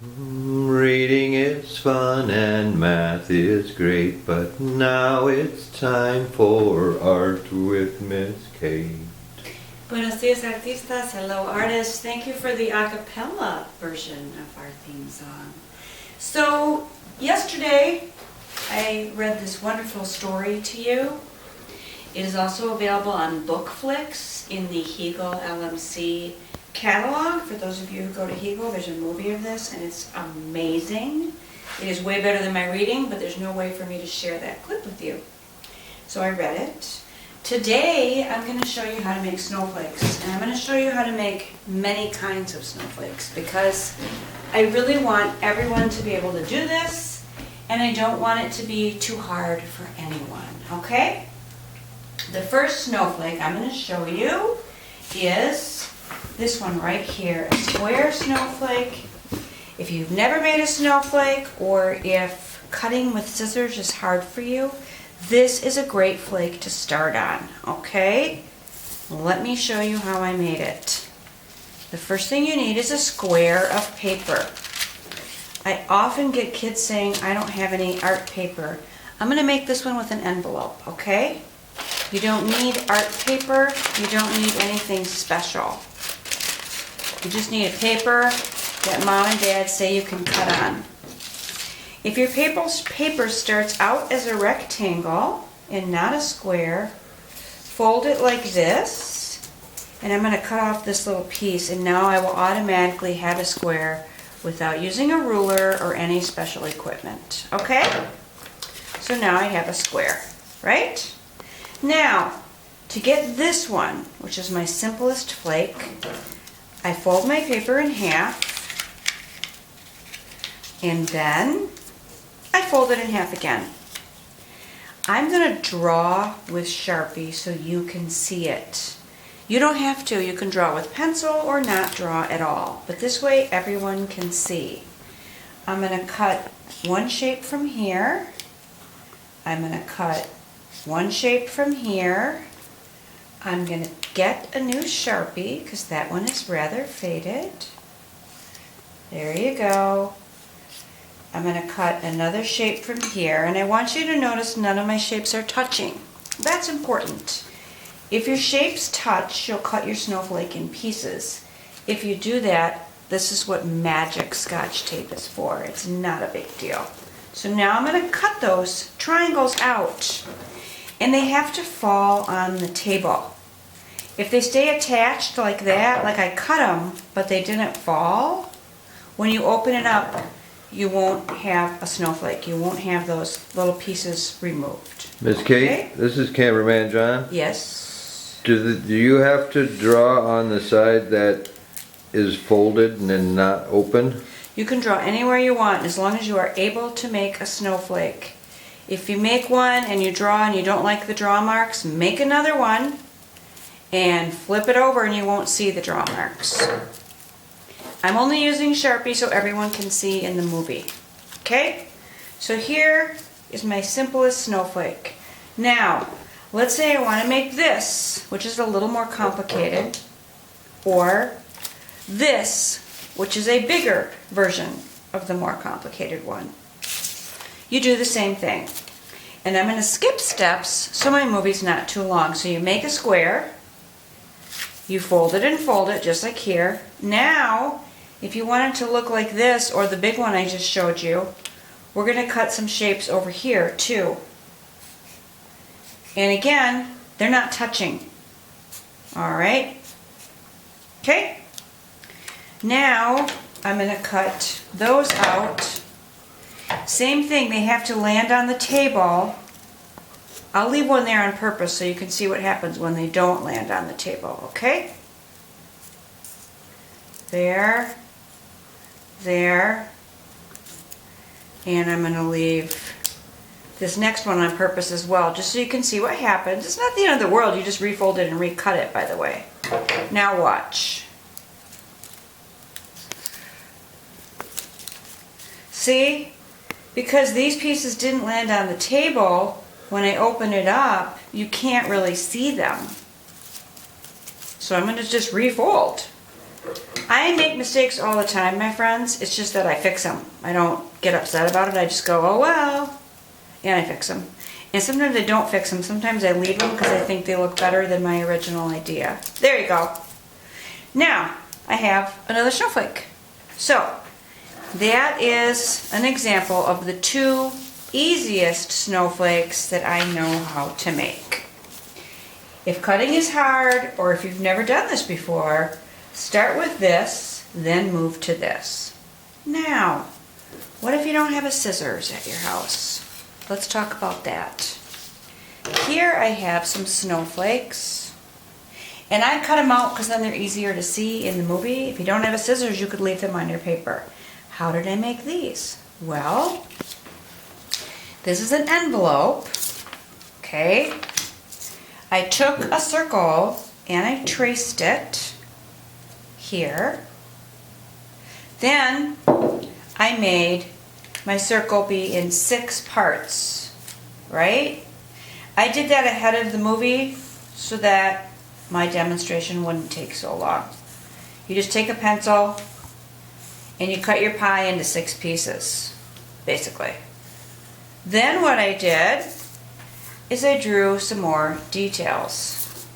Reading is fun and math is great, but now it's time for art with Miss Kate. Buenos dias, artistas. Hello, artists. Thank you for the a cappella version of our theme song. So, yesterday I read this wonderful story to you. It is also available on Bookflix in the Hegel LMC catalog. For those of you who go to Hegel, there's a movie of this and it's amazing. It is way better than my reading, but there's no way for me to share that clip with you. So I read it. Today I'm going to show you how to make snowflakes, and I'm going to show you how to make many kinds of snowflakes because I really want everyone to be able to do this, and I don't want it to be too hard for anyone, okay? The first snowflake I'm going to show you is this one right here, a square snowflake. If you've never made a snowflake, or if cutting with scissors is hard for you, this is a great flake to start on, okay? Let me show you how I made it. The first thing you need is a square of paper. I often get kids saying, I don't have any art paper. I'm going to make this one with an envelope, okay? You don't need art paper. You don't need anything special. You just need a paper that mom and dad say you can cut on. If your paper starts out as a rectangle and not a square, fold it like this, and I'm going to cut off this little piece, and now I will automatically have a square without using a ruler or any special equipment. Okay? So now I have a square, right? Now, to get this one, which is my simplest flake, I fold my paper in half, and then I fold it in half again. I'm going to draw with Sharpie so you can see it. You don't have to. You can draw with pencil or not draw at all, but this way everyone can see. I'm going to cut one shape from here. I'm going to cut one shape from here. I'm going to get a new Sharpie because that one is rather faded. There you go. I'm going to cut another shape from here, and I want you to notice none of my shapes are touching. That's important. If your shapes touch, you'll cut your snowflake in pieces. If you do that, this is what magic Scotch tape is for. It's not a big deal. So now I'm going to cut those triangles out, and they have to fall on the table. If they stay attached like that, like I cut them, but they didn't fall, when you open it up, you won't have a snowflake. You won't have those little pieces removed. Miss Kate, Okay? This is Cameraman John. Yes. Do you have to draw on the side that is folded and then not open? You can draw anywhere you want as long as you are able to make a snowflake. If you make one and you draw and you don't like the draw marks, make another one and flip it over and you won't see the draw marks. I'm only using Sharpie so everyone can see in the movie. Okay? So here is my simplest snowflake. Now, let's say I want to make this, which is a little more complicated, or this, which is a bigger version of the more complicated one. You do the same thing. And I'm going to skip steps so my movie's not too long. So you make a square, you fold it and fold it just like here. Now, if you want it to look like this or the big one I just showed you, we're going to cut some shapes over here too. And again, they're not touching. Alright? Okay? Now, I'm going to cut those out. Same thing, they have to land on the table. I'll leave one there on purpose so you can see what happens when they don't land on the table, okay? There. There, and I'm going to leave this next one on purpose as well, just so you can see what happens. It's not the end of the world, you just refold it and recut it, by the way. Now watch. See? Because these pieces didn't land on the table, when I open it up, you can't really see them. So I'm going to just refold. I make mistakes all the time, my friends. It's just that I fix them. I don't get upset about it. I just go, oh well, and I fix them. And sometimes I don't fix them. Sometimes I leave them because I think they look better than my original idea. There you go. Now, I have another snowflake. So, that is an example of the 2 easiest snowflakes that I know how to make. If cutting is hard, or if you've never done this before, start with this, then move to this. Now, what if you don't have a scissors at your house? Let's talk about that. Here I have some snowflakes, and I cut them out because then they're easier to see in the movie. If you don't have a scissors, you could leave them on your paper. How did I make these? Well, this is an envelope, okay? I took a circle and I traced it here. Then I made my circle be in 6 parts, right? I did that ahead of the movie so that my demonstration wouldn't take so long. You just take a pencil and you cut your pie into 6 pieces, basically. Then what I did is I drew some more details.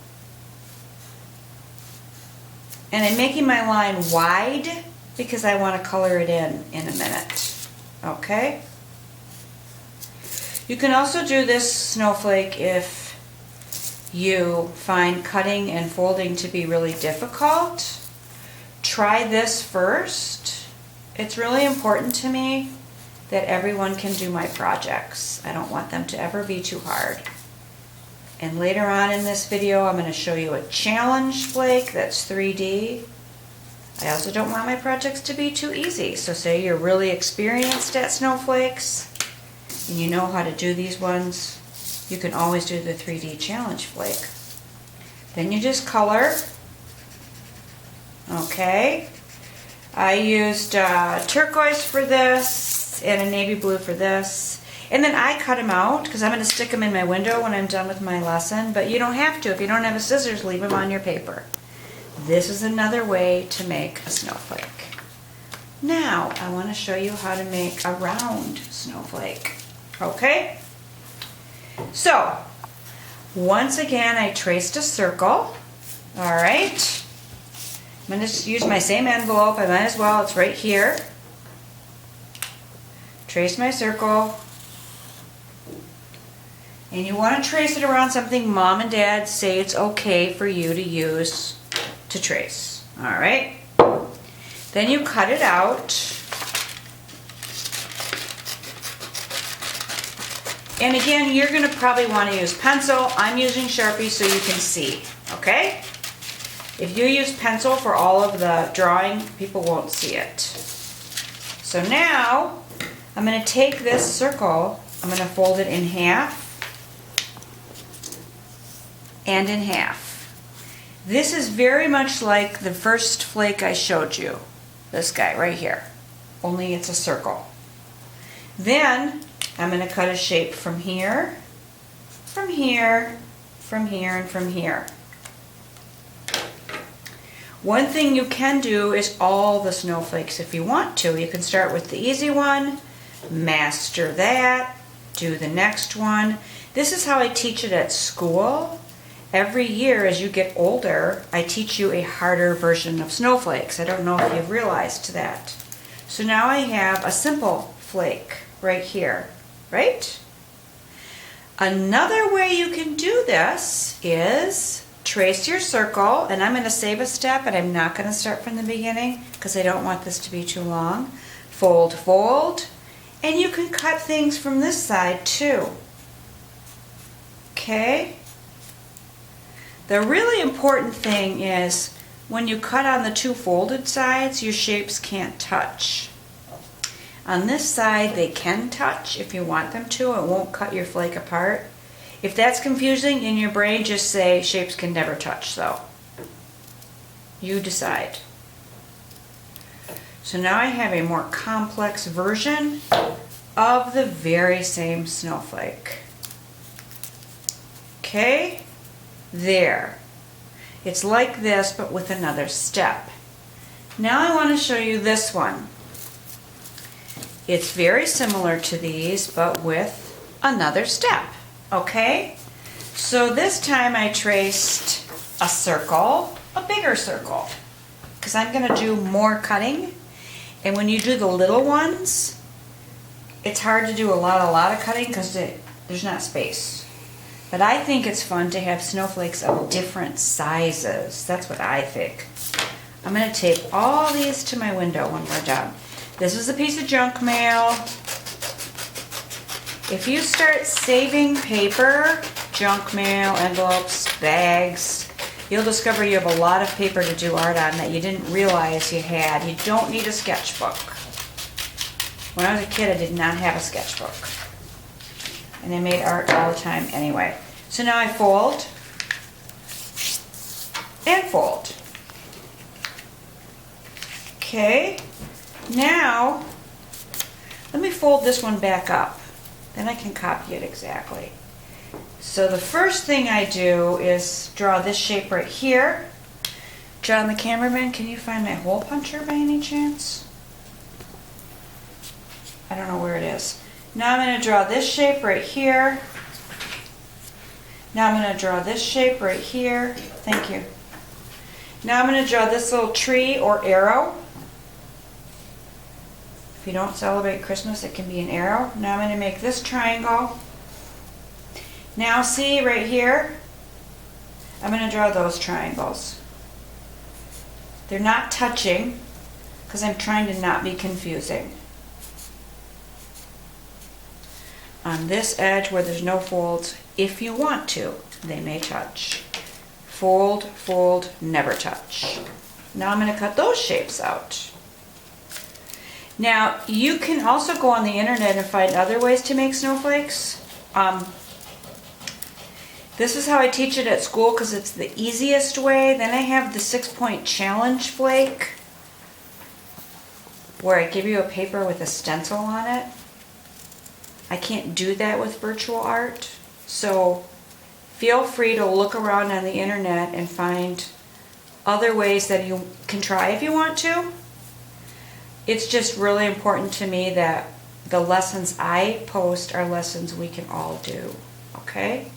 And I'm making my line wide because I want to color it in a minute. Okay? You can also do this snowflake if you find cutting and folding to be really difficult. Try this first. It's really important to me that everyone can do my projects. I don't want them to ever be too hard. And later on in this video, I'm going to show you a challenge flake that's 3D. I also don't want my projects to be too easy. So say you're really experienced at snowflakes and you know how to do these ones, you can always do the 3D challenge flake. Then you just color. Okay. I used turquoise for this and a navy blue for this. And then I cut them out because I'm going to stick them in my window when I'm done with my lesson. But you don't have to. If you don't have a scissors, leave them on your paper. This is another way to make a snowflake. Now, I want to show you how to make a round snowflake. Okay? So, once again, I traced a circle. Alright? I'm going to use my same envelope. I might as well. It's right here. Trace my circle. And you want to trace it around something Mom and Dad say it's okay for you to use to trace. Alright? Then you cut it out. And again, you're going to probably want to use pencil. I'm using Sharpie so you can see. Okay? If you use pencil for all of the drawing, people won't see it. So now, I'm going to take this circle, I'm going to fold it in half and in half. This is very much like the first flake I showed you. This guy right here. Only it's a circle. Then, I'm going to cut a shape from here, from here, from here, and from here. One thing you can do is all the snowflakes if you want to. You can start with the easy one, master that, do the next one. This is how I teach it at school. Every year as you get older, I teach you a harder version of snowflakes. I don't know if you've realized that. So now I have a simple flake right here, right? Another way you can do this is trace your circle, and I'm going to save a step, and I'm not going to start from the beginning because I don't want this to be too long. Fold, fold, and you can cut things from this side too. Okay? The really important thing is when you cut on the 2 folded sides, your shapes can't touch. On this side, they can touch if you want them to. It won't cut your flake apart. If that's confusing in your brain, just say shapes can never touch, though. You decide. So now I have a more complex version of the very same snowflake. Okay? There. It's like this, but with another step. Now I want to show you this one. It's very similar to these, but with another step, okay? So this time I traced a circle, a bigger circle, because I'm going to do more cutting. And when you do the little ones, it's hard to do a lot of cutting because there's not space. But I think it's fun to have snowflakes of different sizes. That's what I think. I'm going to tape all these to my window when we're done. This is a piece of junk mail. If you start saving paper, junk mail, envelopes, bags, you'll discover you have a lot of paper to do art on that you didn't realize you had. You don't need a sketchbook. When I was a kid, I did not have a sketchbook. And I made art all the time anyway. So now I fold and fold. Okay, now let me fold this one back up. Then I can copy it exactly. So the first thing I do is draw this shape right here. John the cameraman, can you find my hole puncher by any chance? I don't know where it is. Now I'm going to draw this shape right here. Now I'm going to draw this shape right here. Thank you. Now I'm going to draw this little tree or arrow. If you don't celebrate Christmas, it can be an arrow. Now I'm going to make this triangle. Now see right here, I'm going to draw those triangles. They're not touching because I'm trying to not be confusing. On this edge where there's no folds, if you want to, they may touch. Fold, fold, never touch. Now I'm going to cut those shapes out. Now you can also go on the internet and find other ways to make snowflakes. This is how I teach it at school because it's the easiest way. Then I have the 6-point challenge flake where I give you a paper with a stencil on it. I can't do that with virtual art, so feel free to look around on the internet and find other ways that you can try if you want to. It's just really important to me that the lessons I post are lessons we can all do, okay?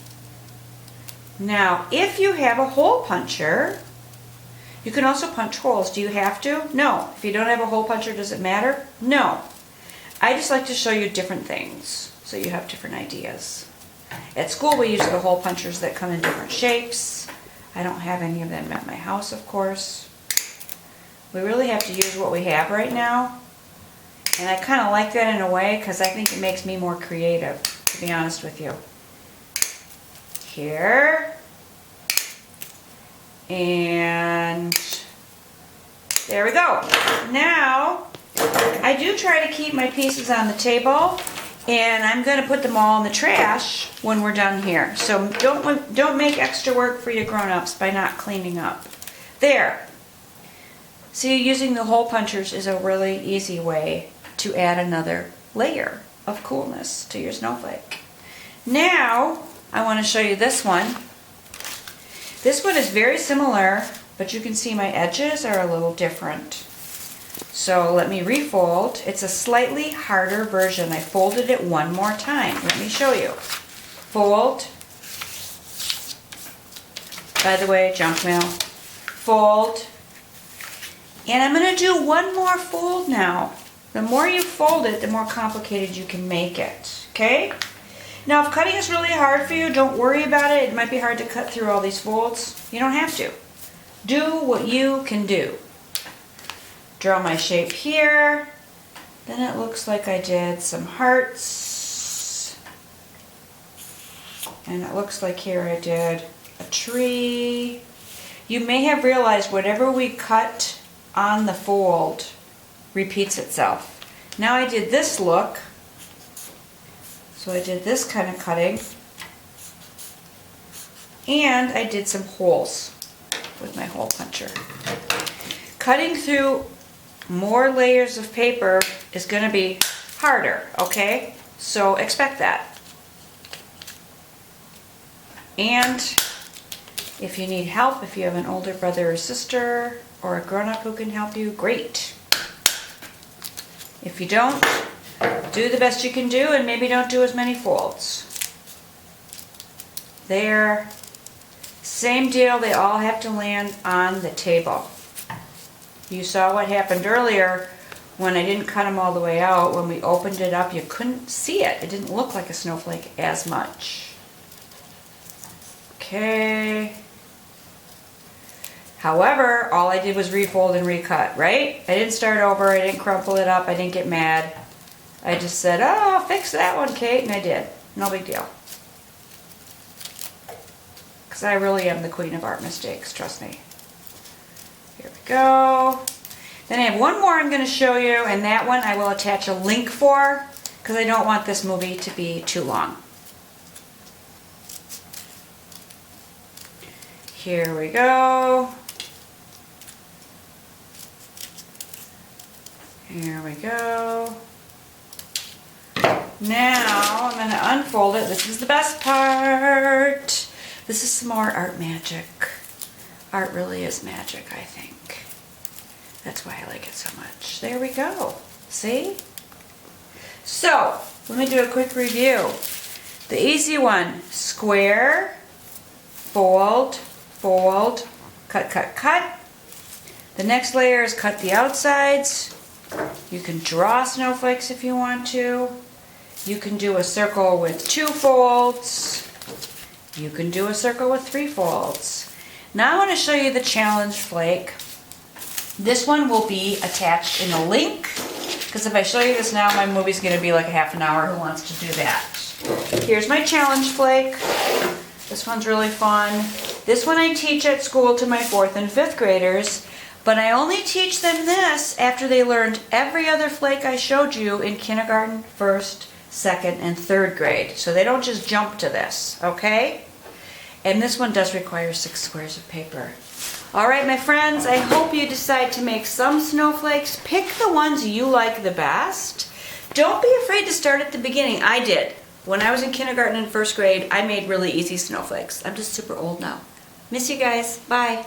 Now, if you have a hole puncher, you can also punch holes. Do you have to? No. If you don't have a hole puncher, does it matter? No. I just like to show you different things so you have different ideas. At school we use the hole punchers that come in different shapes. I don't have any of them at my house, of course. We really have to use what we have right now. And I kind of like that in a way because I think it makes me more creative, to be honest with you. Here. And there we go. Now, I do try to keep my pieces on the table, and I'm going to put them all in the trash when we're done here. So don't make extra work for your grown-ups by not cleaning up. There. See, using the hole punchers is a really easy way to add another layer of coolness to your snowflake. Now, I want to show you this one. This one is very similar, but you can see my edges are a little different. So let me refold. It's a slightly harder version. I folded it one more time. Let me show you. Fold. By the way, junk mail. Fold. And I'm going to do one more fold now. The more you fold it, the more complicated you can make it. Okay? Now, if cutting is really hard for you, don't worry about it. It might be hard to cut through all these folds. You don't have to. Do what you can do. Draw my shape here. Then it looks like I did some hearts. And it looks like here I did a tree. You may have realized whatever we cut on the fold repeats itself. Now I did this look. So I did this kind of cutting. And I did some holes with my hole puncher. Cutting through more layers of paper is going to be harder, okay? So expect that. And if you need help, if you have an older brother or sister, or a grown-up who can help you, great. If you don't, do the best you can do and maybe don't do as many folds. There. Same deal, they all have to land on the table. You saw what happened earlier when I didn't cut them all the way out. When we opened it up, you couldn't see it. It didn't look like a snowflake as much. Okay. However, all I did was refold and recut, right? I didn't start over, I didn't crumple it up, I didn't get mad. I just said, oh, fix that one, Kate, and I did. No big deal. Because I really am the queen of art mistakes, trust me. Here we go. Then I have one more I'm going to show you, and that one I will attach a link for, because I don't want this movie to be too long. Here we go. Here we go. Now I'm going to unfold it. This is the best part. This is some more art magic. Art really is magic, I think. That's why I like it so much. There we go. See? So, let me do a quick review. The easy one, square, fold, fold, cut, cut, cut. The next layer is cut the outsides. You can draw snowflakes if you want to. You can do a circle with 2 folds. You can do a circle with 3 folds. Now I want to show you the challenge flake. This one will be attached in a link, because if I show you this now, my movie's going to be like a half an hour. Who wants to do that? Here's my challenge flake. This one's really fun. This one I teach at school to my 4th and 5th graders, but I only teach them this after they learned every other flake I showed you in kindergarten, 1st, 2nd, and 3rd grade. So they don't just jump to this, okay? And this one does require 6 squares of paper. Alright, my friends, I hope you decide to make some snowflakes. Pick the ones you like the best. Don't be afraid to start at the beginning. I did. When I was in kindergarten and 1st grade, I made really easy snowflakes. I'm just super old now. Miss you guys. Bye.